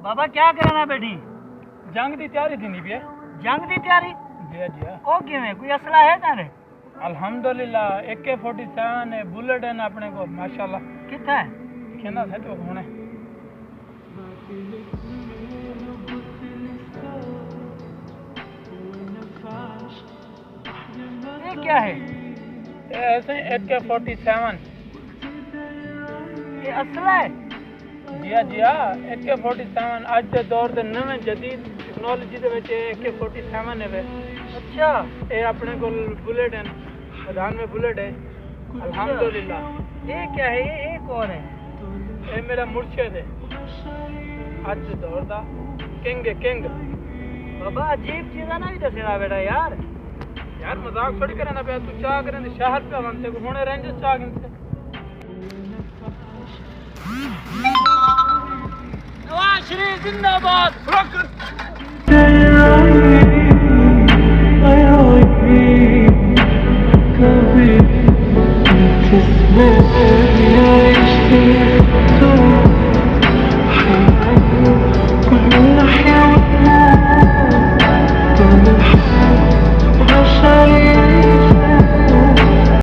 بابا کیا کرنا بیٹھی؟ جنگ دی تیاری تھی نہیں پیا. جنگ دی تیاری؟ جی جی. او کیویں کوئی اسلحہ ہے تارے؟ الحمدللہ AK-47 ہے, بلٹ ہے اپنے کو ماشاءاللہ. کتنا ہے؟ کہنا تھا تو ہونے. یہ کیا ہے؟ ایسے AK-47. یہ اسلحہ ہے؟ جی جی ہاں, AK-47 اج دے دور دے نویں جدید ٹیکنالوجی دے وچ AK-47 ہے. اچھا اے اپنے کول بلٹ ہیں, میدان میں بلٹ ہے الحمدللہ. یہ کیا ہے؟ یہ کون ہے؟ اے میرا مرشد ہے اج دے دور دا, کنگ ہے کنگ. بابا عجیب چیزاں نہ بھی دسنا بیٹا یار. یار مذاق تھوڑی کرنا پیا. تو چاہ کریں شہر پہ بنتے کو ہونے رینجز چاہ گنتے. نواز شریف زندہ باد.